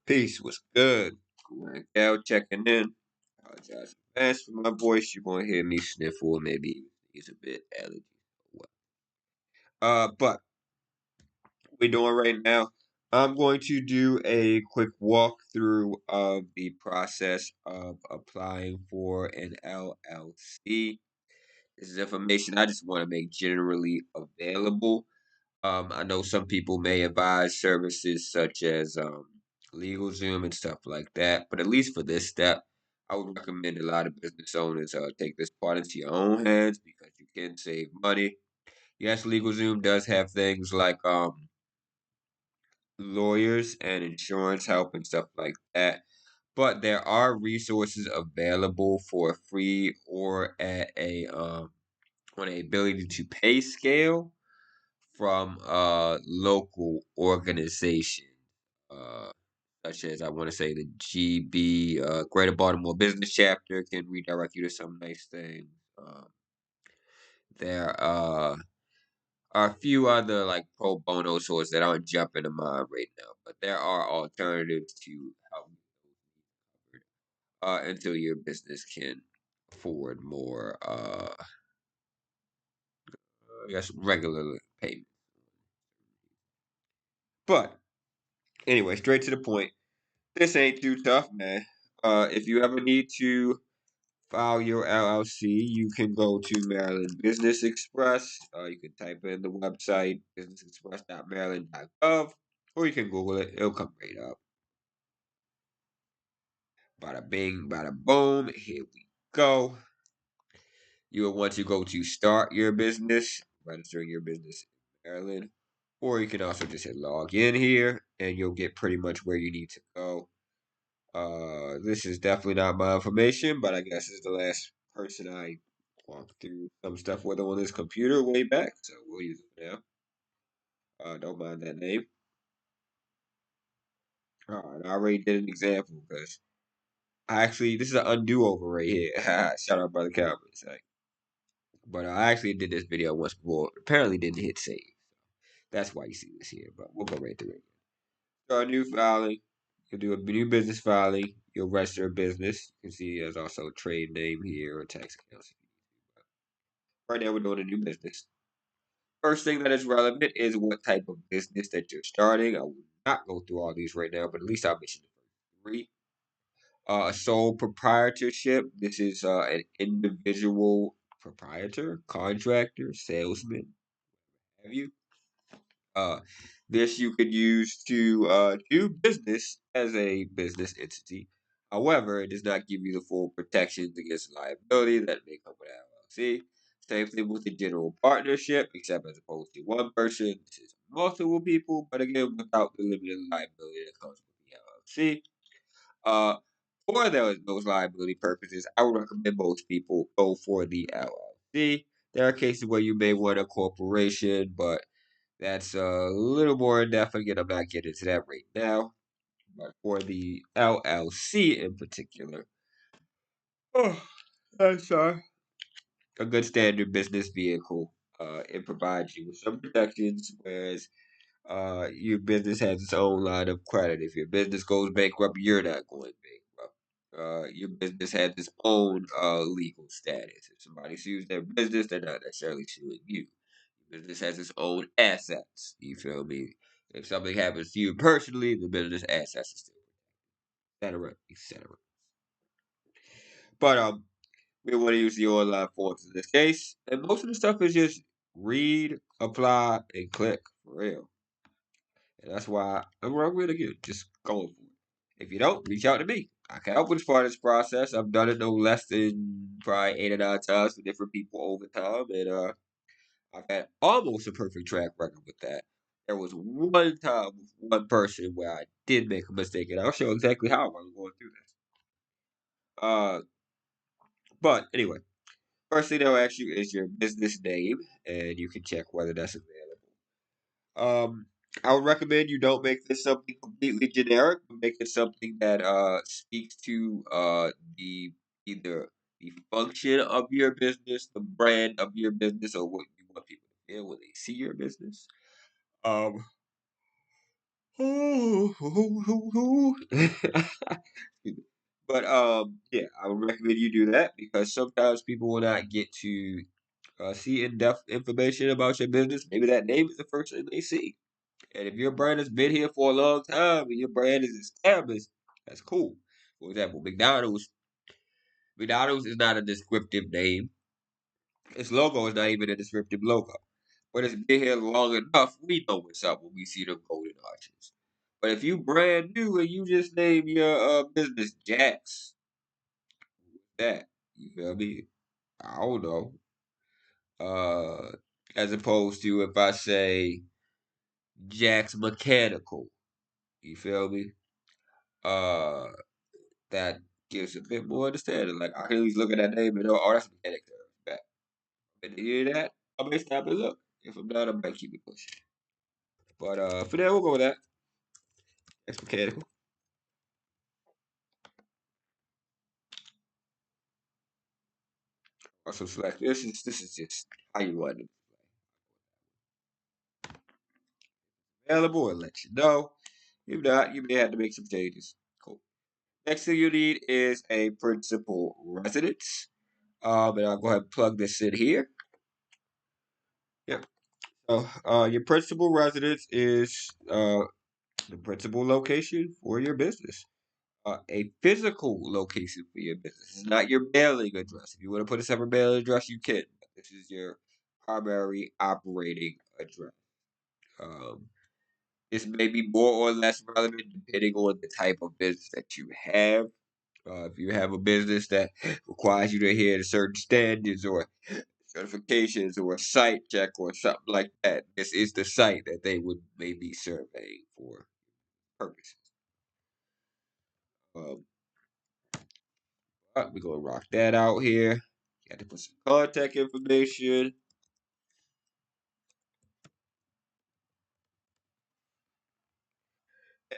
Peace. What's good? Cal checking in. Apologize in advance for my voice. You're gonna hear me sniffle, or maybe he's a bit allergy. But we're doing right now. I'm going to do a quick walkthrough of the process of applying for an LLC. This is information I just want to make generally available. I know some people may advise services such as LegalZoom and stuff like that, but at least for this step, I would recommend a lot of business owners take this part into your own hands because you can save money. Yes, LegalZoom does have things like lawyers and insurance help and stuff like that, but there are resources available for free or at a on a ability to pay scale from local organizations, uh, such as I want to say the GB Greater Baltimore Business Chapter can redirect you to some nice things. There are a few other like pro bono sources that aren't jumping to mind right now, but there are alternatives to help until your business can afford more, I guess, regular payment. But anyway, straight to the point. This ain't too tough, man. If you ever need to file your LLC, you can go to Maryland Business Express. You can type in the website businessexpress.maryland.gov, or you can Google it. It'll come right up. Bada bing, bada boom. Here we go. You will want to go to start your business, registering your business in Maryland, or you can also just hit log in here, and you'll get pretty much where you need to go. This is definitely not my information, but I guess this is the last person I walked through some stuff with on this computer way back, so we'll use it now. Don't mind that name. Alright, I already did an example because I actually this is an undo over right here. Shout out brother Calvin. Like, but I actually did this video once before. Apparently didn't hit save. That's why you see this here. But we'll go right through it. Start a new filing. You'll do a new business filing. You'll register a business. You can see there's also a trade name here or tax account. Right now, we're doing a new business. First thing that is relevant is what type of business that you're starting. I will not go through all these right now, but at least I'll mention the first three. A sole proprietorship. This is an individual proprietor, contractor, salesman. Have you? Uh, this you could use to do business as a business entity. However, it does not give you the full protections against liability that may come with LLC. Same thing with the general partnership, except as opposed to one person, this is multiple people, but again, without the limited liability that comes with the LLC. Uh, for those liability purposes, I would recommend most people go for the LLC. There are cases where you may want a corporation, but that's a little more in depth. Again, I'm not getting into that right now. But for the LLC in particular, oh, I'm sorry. A good standard business vehicle. It provides you with some protections, whereas your business has its own line of credit. If your business goes bankrupt, you're not going bankrupt. Your business has its own legal status. If somebody sues their business, they're not necessarily suing you. Business has its own assets. You feel me? If something happens to you personally, the business assets is still, etc., etc. But we want to use the online forms in this case, and most of the stuff is just read, apply, and click for real. And that's why I'm wrong with it again. Just going for it. If you don't, reach out to me. I can help with part of this process. I've done it no less than probably 8 or 9 times with different people over time, and I've had almost a perfect track record with that. There was one time with one person where I did make a mistake, and I'll show exactly how I'm going through this. Uh, but anyway, first thing they'll ask you is your business name, and you can check whether that's available. I would recommend you don't make this something completely generic, but make it something that speaks to the either the function of your business, the brand of your business, or what you want people to feel when they see your business. Um, But yeah, I would recommend you do that because sometimes people will not get to see in-depth information about your business. Maybe that name is the first thing they see. And if your brand has been here for a long time and your brand is established, that's cool. For example, McDonald's is not a descriptive name. Its logo is not even a descriptive logo. But it's been here long enough, we know what's up when we see the golden arches. But if you brand new and you just name your business Jax, that, you feel me? I don't know. Uh, as opposed to if I say Jax Mechanical, you feel me? Uh, that gives a bit more understanding. Like I can at least look at that name and know, oh, that's mechanic there. Back. And you hear that? I may stop and look. If I'm not, I might keep it pushing. But for now, we'll go with that. That's mechanical. Also select this is just how you want it available and let you know. If not, you may have to make some changes. Cool. Next thing you need is a principal residence. And I'll go ahead and plug this in here. Yep. So your principal residence is the principal location for your business. A physical location for your business. It's not your mailing address. If you want to put a separate mailing address, you can. But this is your primary operating address. Um, this may be more or less relevant depending on the type of business that you have. If you have a business that requires you to adhere to certain standards or certifications or a site check or something like that, this is the site that they would maybe survey for purposes. Um, we're gonna rock that out here. Got to put some contact information.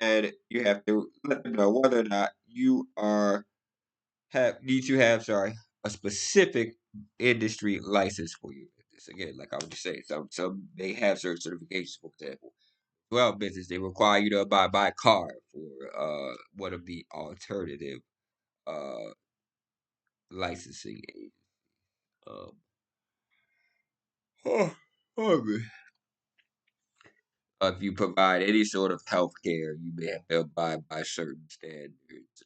And you have to let them know whether or not you are have need to have a specific industry license for your business. Again, like I was just saying, some they have certain certifications. For example, well, business they require you to abide by a card for one of the alternative uh licensing aids. Um, oh, man. If you provide any sort of health care, you may have to abide by certain standards.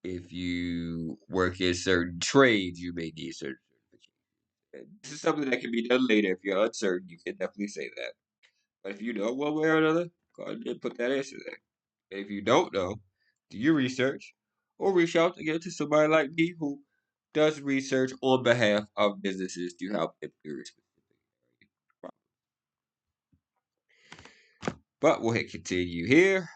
If you work in certain trades, you may need certain certifications. And this is something that can be done later. If you're uncertain, you can definitely say that. But if you know one way or another, go ahead and put that answer there. And if you don't know, do your research or reach out again to somebody like me who does research on behalf of businesses to help them through a specific problem. But we'll hit continue here.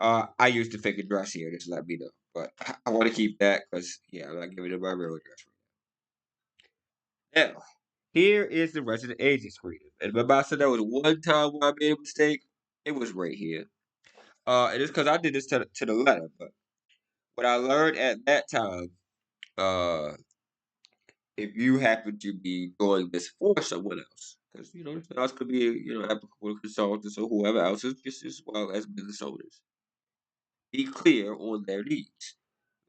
I used the fake address here. Just let me know. But I want to keep that because, yeah, I'm not giving it my real address right now. Here is the resident agent screen. And remember I said that was one time where I made a mistake? It was right here. And it's because I did this to the letter. But what I learned at that time, uh, if you happen to be doing this for someone else, because, someone else could be, applicable consultants or whoever else, is just as well as business owners. Be clear on their needs.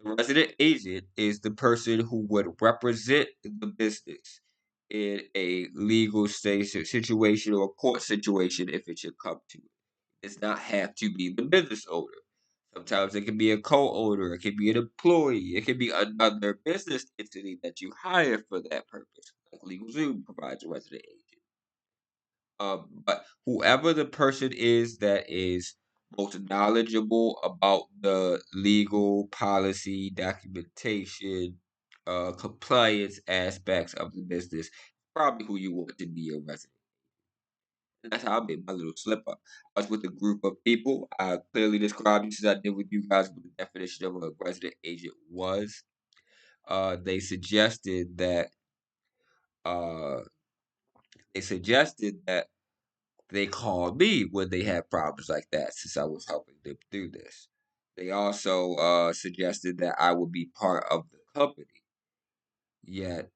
The resident agent is the person who would represent the business in a legal situation or court situation if it should come to it. It does not have to be the business owner. Sometimes it can be a co-owner, it can be an employee, it can be another business entity that you hire for that purpose. Like LegalZoom provides a resident agent. But whoever the person is that is most knowledgeable about the legal policy, documentation, compliance aspects of the business, probably who you want to be your resident. And that's how I made my little slip up. I was with a group of people. I clearly described, just as I did with you guys, what the definition of a resident agent was. They suggested that uh, they call me when they have problems like that, since I was helping them do this. They also suggested that I would be part of the company. Yet,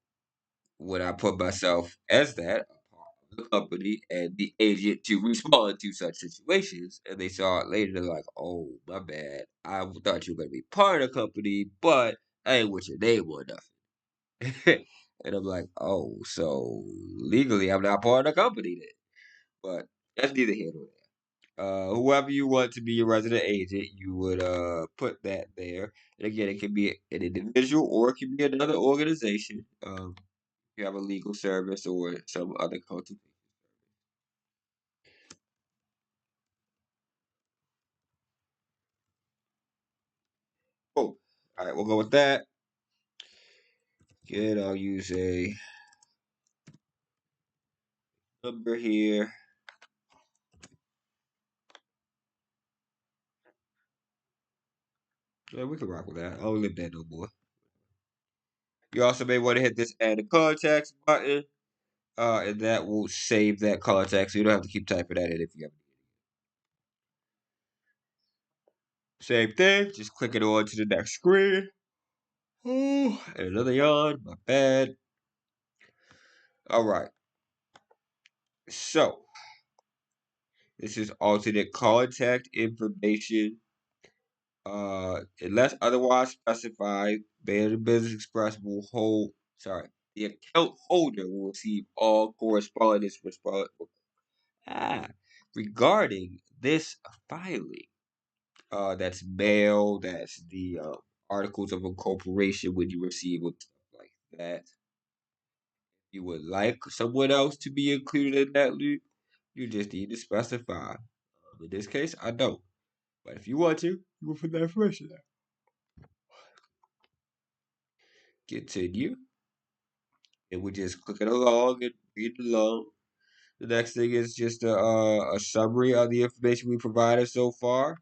when I put myself as that, a part of the company and the agent to respond to such situations. And they saw it later, they're like, "Oh, my bad. I thought you were gonna be part of the company, but I ain't with your name or nothing." And I'm like, "Oh, so legally I'm not part of the company then." But that's neither here nor there. Whoever you want to be your resident agent, you would put that there. And again, it can be an individual or it can be another organization. You have a legal service or some other consultation. Cool. All right, we'll go with that. Again, I'll use a number here. Yeah, we can rock with that. I don't live that no more. You also may want to hit this add to contacts button, and that will save that contact, so you don't have to keep typing that in if you have. Same thing, just click it on to the next screen. Oh, and another yawn, my bad. All right, so this is alternate contact information. Unless otherwise specified, Better Business Express will hold. Sorry, the account holder will receive all correspondence ah, regarding this filing. That's mail. That's the articles of incorporation when you receive with stuff like that. You would like someone else to be included in that loop, you just need to specify. In this case, I don't. But if you want to, you will put that information there. Continue. And we just click it along and read along. The next thing is just a summary of the information we provided so far.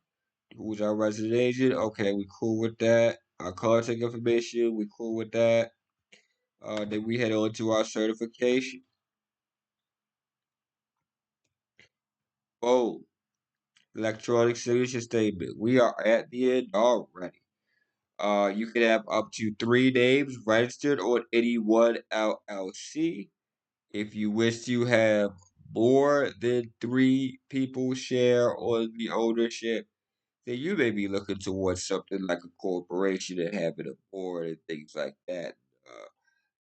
Who's our resident agent? Okay, we cool with that. Our contact information, we cool with that. Then we head on to our certification. Boom. Electronic signature statement. We are at the end already. You can have up to 3 names registered on any one LLC. If you wish to have more than 3 people share on the ownership, then you may be looking towards something like a corporation and having a board and things like that.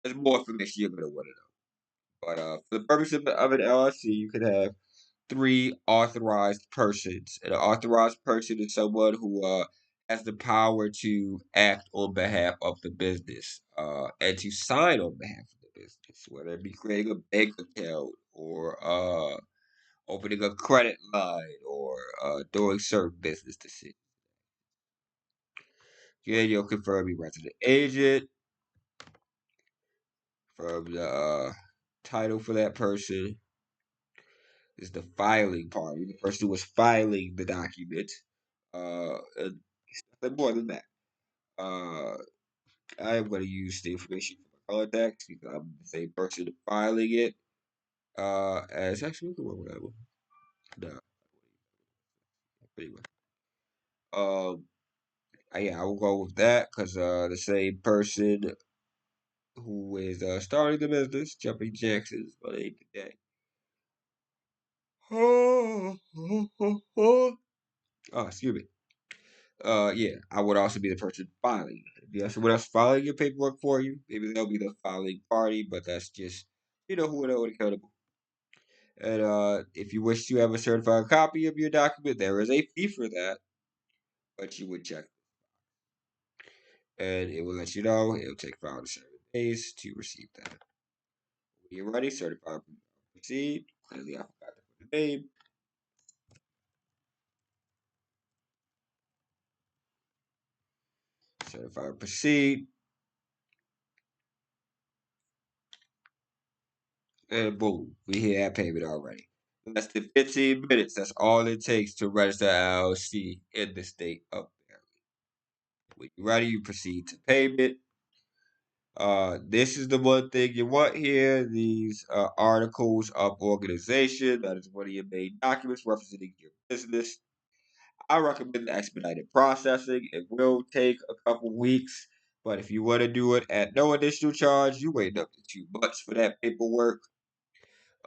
There's more information you're going to want to know. But for the purpose of an LLC, you can have 3 authorized persons. And an authorized person is someone who has the power to act on behalf of the business and to sign on behalf of the business, whether it be creating a bank account or opening a credit line or doing certain business decisions. Again, you'll confirm your resident agent from the title for that person is the filing party, the person who was filing the document. And nothing more than that. Uh, I am going to use the information for my contacts because I'm the same person filing it. As actually, we can work with that one. No, anyway. Um, yeah, I will go with that because the same person who is starting the business, Jumping Jackson, is my name today. Oh, excuse me. Yeah, I would also be the person filing. If you have someone else filing your paperwork for you, maybe they'll be the filing party, but that's just, who would hold accountable. And if you wish to have a certified copy of your document, there is a fee for that, but you would check. And it will let you know it'll take 5 to 7 days to receive that. When you're ready, certified proceed. Clearly, I forgot to put the name. Certified proceed. And boom, we hit that payment already. Less than 15 minutes. That's all it takes to register LLC in the state of Maryland. When you're ready, you proceed to payment. This is the one thing you want here. These articles of organization. That is one of your main documents representing your business. I recommend expedited processing. It will take a couple weeks, but if you want to do it at no additional charge, you wait up to 2 months for that paperwork.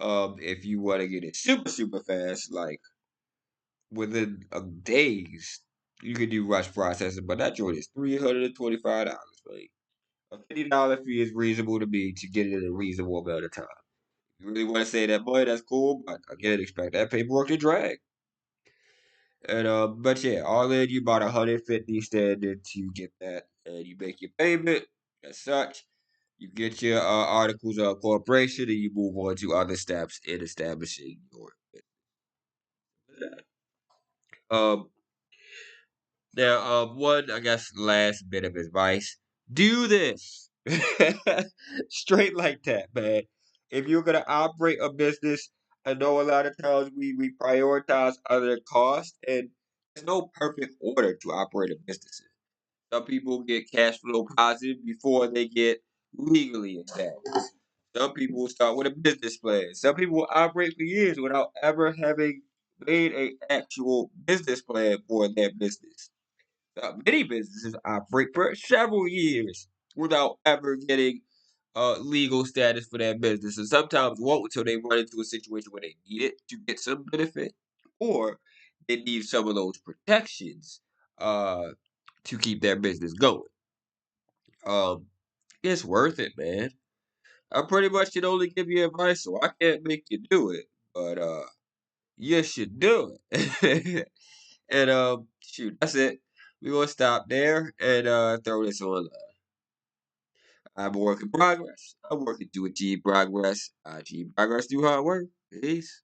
If you want to get it super fast, like within days, you can do rush processing, but that joint is $325. Like a $50 fee is reasonable to me to get it in a reasonable amount of time. You really want to say that, boy, that's cool, but again, expect that paperwork to drag. And but yeah, all in you about 150 standard to get that, and you make your payment as such. You get your articles of corporation, and you move on to other steps in establishing your business. Um, Now, one, I guess, last bit of advice: do this straight like that, man. If you're gonna operate a business, I know a lot of times we prioritize other costs, and there's no perfect order to operate a business. Some people get cash flow positive before they get legally established. Some people start with a business plan. Some people will operate for years without ever having made a actual business plan for their business. Many businesses operate for several years without ever getting legal status for their business, and sometimes won't until they run into a situation where they need it to get some benefit, or they need some of those protections uh, to keep their business going. Um, it's worth it, man. I pretty much can only give you advice, so I can't make you do it, but you should do it. And shoot, that's it. We gonna stop there and throw this on. I'm a work in progress. I'm working to achieve progress. I achieve progress through hard work. Peace.